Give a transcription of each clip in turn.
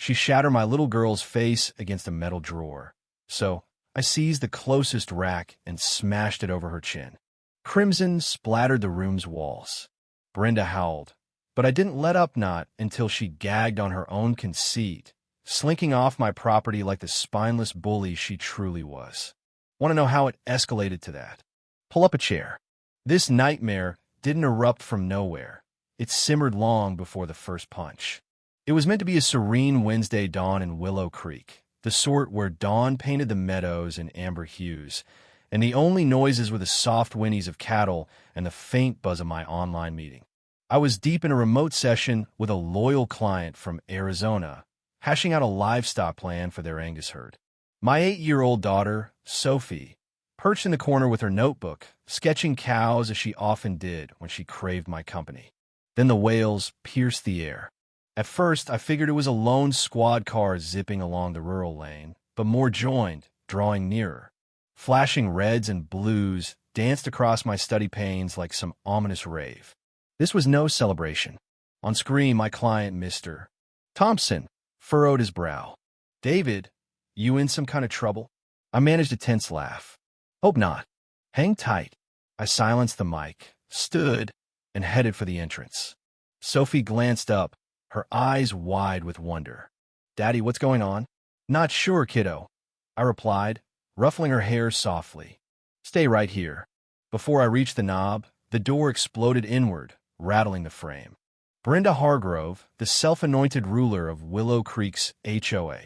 She shattered my little girl's face against a metal drawer. So I seized the closest rack and smashed it over her chin. Crimson splattered the room's walls. Brenda howled, but I didn't let up not until she gagged on her own conceit, slinking off my property like the spineless bully she truly was. Want to know how it escalated to that? Pull up a chair. This nightmare didn't erupt from nowhere. It simmered long before the first punch. It was meant to be a serene Wednesday dawn in Willow Creek, the sort where dawn painted the meadows in amber hues, and the only noises were the soft whinnies of cattle and the faint buzz of my online meeting. I was deep in a remote session with a loyal client from Arizona, hashing out a livestock plan for their Angus herd. My 8-year-old daughter, Sophie, perched in the corner with her notebook, sketching cows as she often did when she craved my company. Then the wails pierced the air. At first, I figured it was a lone squad car zipping along the rural lane, but more joined, drawing nearer. Flashing reds and blues danced across my study panes like some ominous rave. This was no celebration. On screen, my client, Mr. Thompson, furrowed his brow. David, you in some kind of trouble? I managed a tense laugh. Hope not. Hang tight. I silenced the mic, stood, and headed for the entrance. Sophie glanced up, her eyes wide with wonder. Daddy, what's going on? Not sure, kiddo, I replied, ruffling her hair softly. Stay right here. Before I reached the knob, the door exploded inward, rattling the frame. Brenda Hargrove, the self-anointed ruler of Willow Creek's HOA,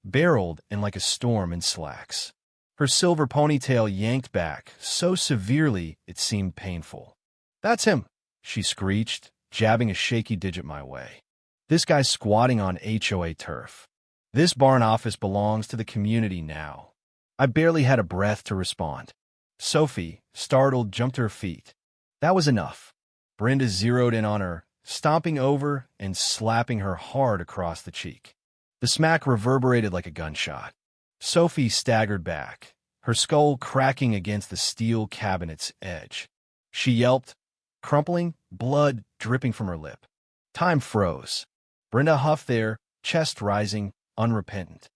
barreled in like a storm in slacks. Her silver ponytail yanked back so severely it seemed painful. That's him, she screeched, jabbing a shaky digit my way. This guy's squatting on HOA turf. This barn office belongs to the community now. I barely had a breath to respond. Sophie, startled, jumped to her feet. That was enough. Brenda zeroed in on her, stomping over and slapping her hard across the cheek. The smack reverberated like a gunshot. Sophie staggered back, her skull cracking against the steel cabinet's edge. She yelped, crumpling, blood dripping from her lip. Time froze. Brenda huffed there, chest rising, unrepentant.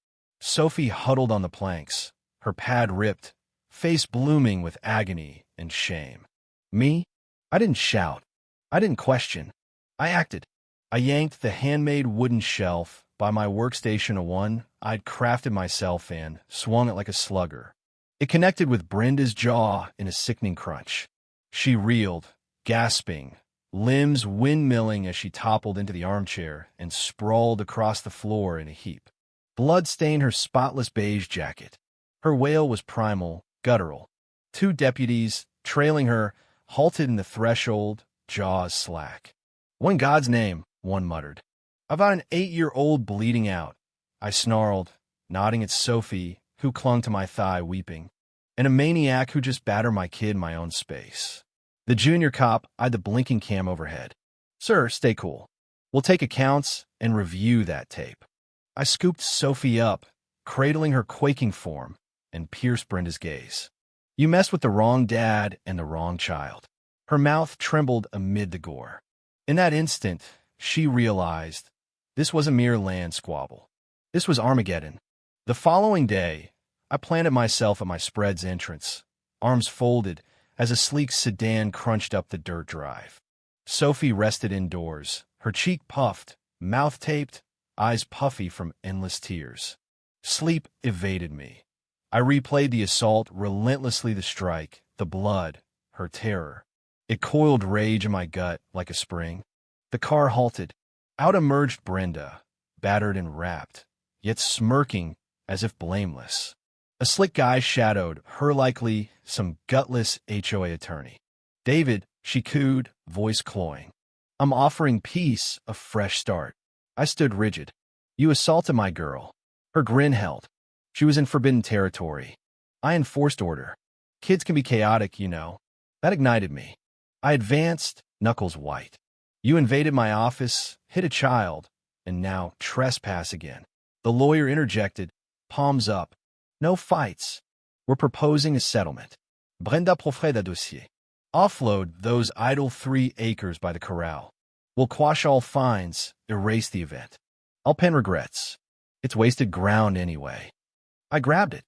Sophie huddled on the planks, her pad ripped, face blooming with agony and shame. Me? I didn't shout. I didn't question. I acted. I yanked the handmade wooden shelf by my workstation, one I'd crafted myself, and swung it like a slugger. It connected with Brenda's jaw in a sickening crunch. She reeled, gasping, limbs windmilling as she toppled into the armchair and sprawled across the floor in a heap. Blood stained her spotless beige jacket. Her wail was primal, guttural. 2 deputies, trailing her, halted in the threshold, jaws slack. What in God's name? One muttered. I've got an 8-year-old bleeding out, I snarled, nodding at Sophie, who clung to my thigh weeping, and a maniac who just battered my kid in my own space. The junior cop eyed the blinking cam overhead. Sir, stay cool. We'll take accounts and review that tape. I scooped Sophie up, cradling her quaking form, and pierced Brenda's gaze. You messed with the wrong dad and the wrong child. Her mouth trembled amid the gore. In that instant, she realized this was a mere land squabble. This was Armageddon. The following day, I planted myself at my spread's entrance, arms folded as a sleek sedan crunched up the dirt drive. Sophie rested indoors, her cheek puffed, mouth taped, eyes puffy from endless tears. Sleep evaded me. I replayed the assault, relentlessly the strike, the blood, her terror. It coiled rage in my gut like a spring. The car halted. Out emerged Brenda, battered and wrapped, yet smirking as if blameless. A slick guy shadowed her, likely some gutless HOA attorney. David, she cooed, voice cloying. I'm offering peace, a fresh start. I stood rigid. You assaulted my girl. Her grin held. She was in forbidden territory. I enforced order. Kids can be chaotic, you know. That ignited me. I advanced, knuckles white. You invaded my office, hit a child, and now trespass again. The lawyer interjected, palms up. No fights. We're proposing a settlement. Brenda profère de dossier. Offload those idle 3 acres by the corral. We'll quash all fines, erase the event. I'll pen regrets. It's wasted ground anyway. I grabbed it.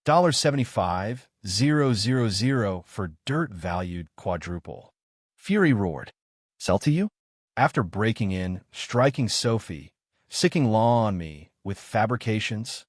$75,000 for dirt valued quadruple. Fury roared. Sell to you? After breaking in, striking Sophie, sicking law on me with fabrications.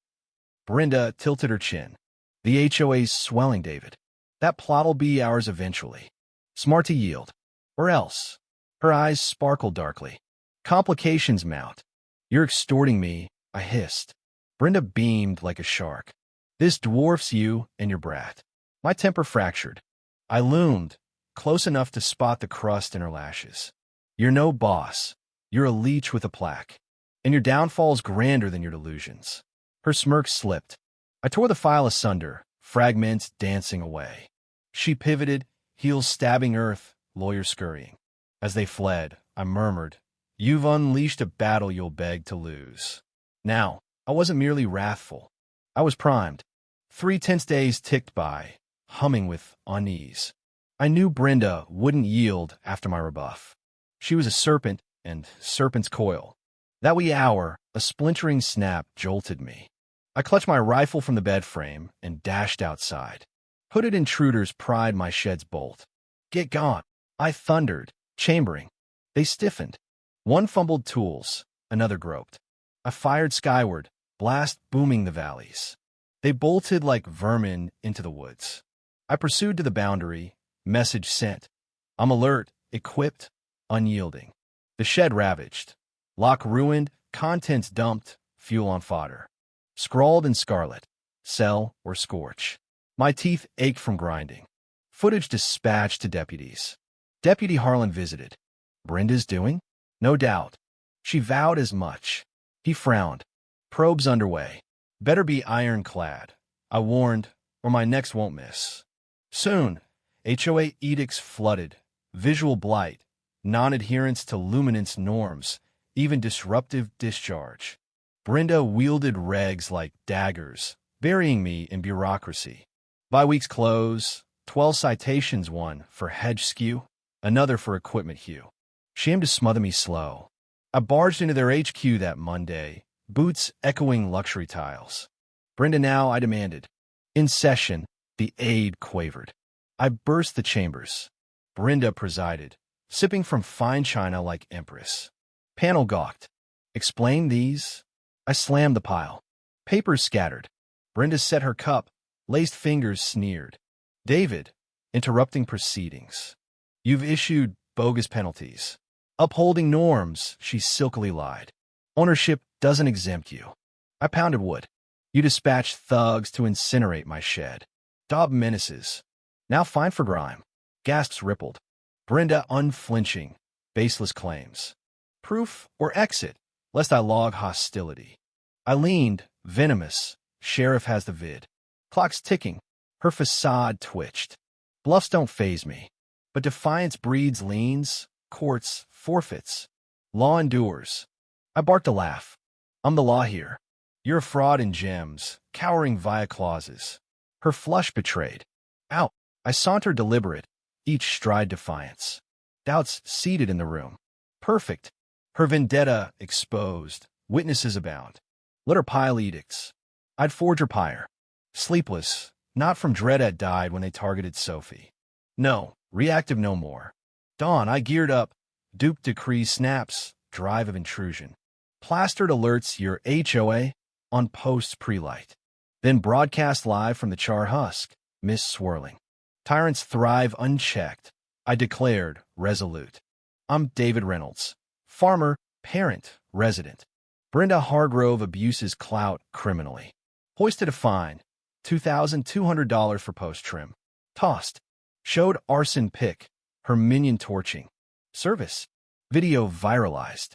Brenda tilted her chin. The HOA's swelling, David. That plot'll be ours eventually. Smart to yield. Or else. Her eyes sparkled darkly. Complications mount. You're extorting me, I hissed. Brenda beamed like a shark. This dwarfs you and your brat. My temper fractured. I loomed, close enough to spot the crust in her lashes. You're no boss. You're a leech with a plaque. And your downfall's grander than your delusions. Her smirk slipped. I tore the file asunder, fragments dancing away. She pivoted, heels stabbing earth, lawyers scurrying. As they fled, I murmured, You've unleashed a battle you'll beg to lose. Now, I wasn't merely wrathful. I was primed. 3 tense days ticked by, humming with unease. I knew Brenda wouldn't yield after my rebuff. She was a serpent, and serpent's coil. That wee hour, a splintering snap jolted me. I clutched my rifle from the bed frame and dashed outside. Hooded intruders pried my shed's bolt. Get gone, I thundered, chambering. They stiffened. One fumbled tools, another groped. I fired skyward, blast booming the valleys. They bolted like vermin into the woods. I pursued to the boundary, message sent. I'm alert, equipped, unyielding. The shed ravaged. Lock ruined, contents dumped, fuel on fodder. Scrawled in scarlet, sell or scorch. My teeth ached from grinding. Footage dispatched to deputies. Deputy Harlan visited. Brenda's doing? No doubt. She vowed as much. He frowned. Probes underway. Better be ironclad. I warned, or my next won't miss. Soon, HOA edicts flooded. Visual blight. Non-adherence to luminance norms. Even disruptive discharge. Brenda wielded regs like daggers, burying me in bureaucracy. By week's close, 12 citations, one for hedge skew, another for equipment hue. She aimed to smother me slow. I barged into their HQ that Monday, boots echoing luxury tiles. Brenda now, I demanded. In session, the aide quavered. I burst the chambers. Brenda presided, sipping from fine china like empress. Panel gawked. Explain these? I slammed the pile. Papers scattered. Brenda set her cup. Laced fingers sneered. David, interrupting proceedings. You've issued bogus penalties. Upholding norms, she silkily lied. Ownership doesn't exempt you. I pounded wood. You dispatched thugs to incinerate my shed. Daub menaces. Now fine for grime. Gasps rippled. Brenda unflinching. Baseless claims. Proof or exit, lest I log hostility. I leaned, venomous. Sheriff has the vid. Clock's ticking. Her facade twitched. Bluffs don't faze me. But defiance breeds liens, courts, forfeits. Law endures. I barked a laugh. I'm the law here. You're a fraud in gems, cowering via clauses. Her flush betrayed. Out. I sauntered deliberate, each stride defiance. Doubts seated in the room. Perfect. Her vendetta exposed. Witnesses abound. Let her pile edicts. I'd forge her pyre. Sleepless, not from dread had died when they targeted Sophie. No, reactive no more. Dawn, I geared up. Dupe decree snaps, drive of intrusion. Plastered alerts your HOA on posts pre-light. Then broadcast live from the char husk, mist swirling. Tyrants thrive unchecked. I declared, resolute. I'm David Reynolds. Farmer, parent, resident. Brenda Hargrove abuses clout criminally. Hoisted a fine. $2,200 for post-trim. Tossed. Showed arson pic. Her minion torching. Service. Video viralized.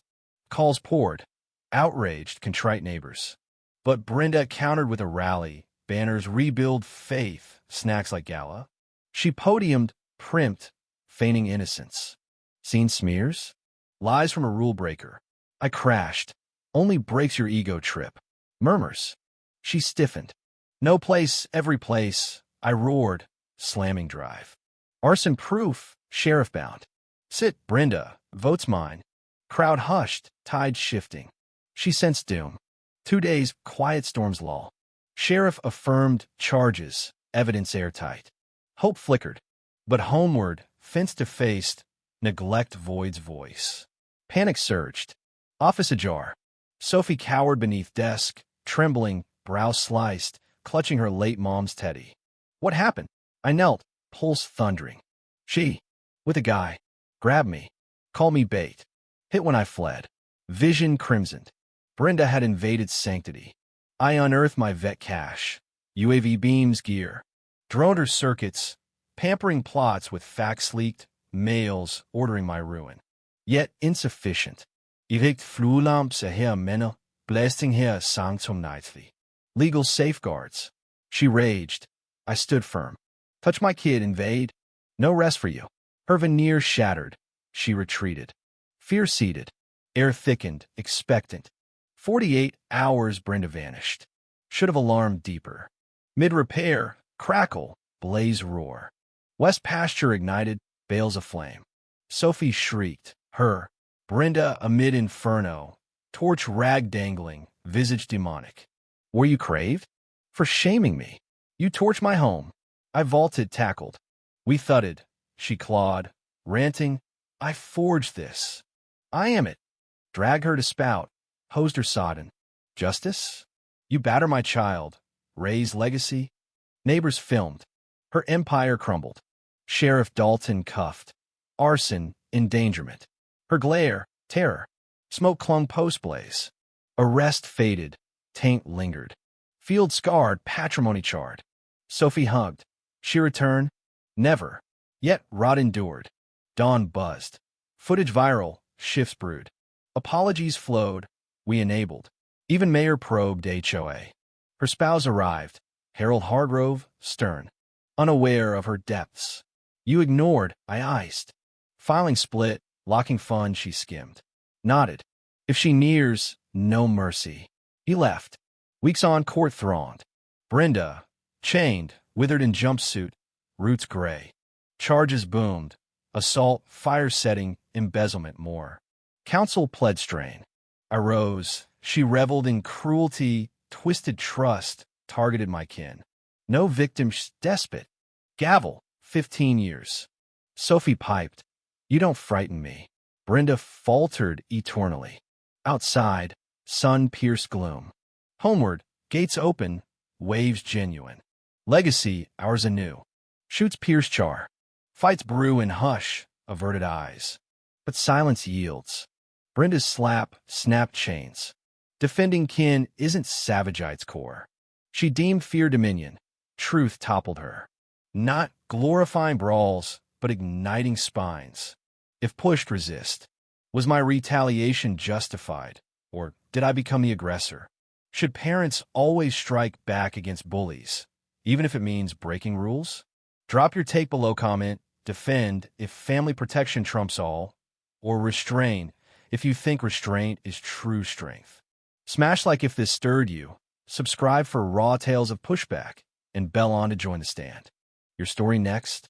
Calls poured. Outraged, contrite neighbors. But Brenda countered with a rally. Banners rebuild faith. Snacks like gala. She podiumed, primped, feigning innocence. Seen smears? Lies from a rule breaker. I crashed. Only breaks your ego trip. Murmurs. She stiffened. No place, every place. I roared, slamming drive. Arson proof, sheriff bound. Sit, Brenda, vote's mine. Crowd hushed, tide shifting. She sensed doom. 2 days, quiet storms lull. Sheriff affirmed charges, evidence airtight. Hope flickered. But homeward, fence defaced, neglect voids voice. Panic surged. Office ajar. Sophie cowered beneath desk, trembling, brow sliced, clutching her late mom's teddy. What happened? I knelt, pulse thundering. She, with a guy, grabbed me, called me bait, hit when I fled. Vision crimsoned. Brenda had invaded sanctity. I unearthed my vet cache, UAV beams gear, droned her circuits, pampering plots with facts leaked, mails ordering my ruin. Yet insufficient. Evict fluelamps her männer, blasting her sanctum nightly. Legal safeguards. She raged. I stood firm. Touch my kid, invade. No rest for you. Her veneer shattered. She retreated. Fear seated. Air thickened, expectant. 48 hours Brenda vanished. Should have alarmed deeper. Mid-repair, crackle, blaze roar. West pasture ignited, bales aflame. Sophie shrieked. Her, Brenda amid inferno, torch rag dangling, visage demonic. Were you craved? For shaming me. You torched my home. I vaulted, tackled. We thudded. She clawed, ranting. I forged this. I am it. Drag her to spout. Hosed her sodden. Justice? You batter my child. Raise legacy? Neighbors filmed. Her empire crumbled. Sheriff Dalton cuffed. Arson, endangerment. Her glare, terror. Smoke clung post-blaze. Arrest faded. Taint lingered. Field scarred, patrimony charred. Sophie hugged. She returned? Never. Yet rot endured. Dawn buzzed. Footage viral, shifts brewed. Apologies flowed. We enabled. Even Mayor probed HOA. Her spouse arrived. Harold Hargrove, stern. Unaware of her depths. You ignored, I iced. Filing split, locking fund she skimmed. Nodded. If she nears, no mercy. He left. Weeks on, court thronged. Brenda, chained, withered in jumpsuit, roots gray. Charges boomed. Assault, fire setting, embezzlement more. Counsel pled strain. I rose. She reveled in cruelty, twisted trust, targeted my kin. No victim, despot. Gavel, 15 years. Sophie piped. You don't frighten me. Brenda faltered eternally. Outside, sun-pierced gloom. Homeward, gates open, waves genuine. Legacy, ours anew. Shoots pierce char. Fights brew in hush, averted eyes. But silence yields. Brenda's slap snapped chains. Defending kin isn't savage at its core. She deemed fear dominion. Truth toppled her. Not glorifying brawls, but igniting spines. If pushed, resist. Was my retaliation justified? Or did I become the aggressor? Should parents always strike back against bullies, even if it means breaking rules? Drop your take below, comment, defend if family protection trumps all, or restrain if you think restraint is true strength. Smash like if this stirred you, subscribe for raw tales of pushback, and bell on to join the stand. Your story next.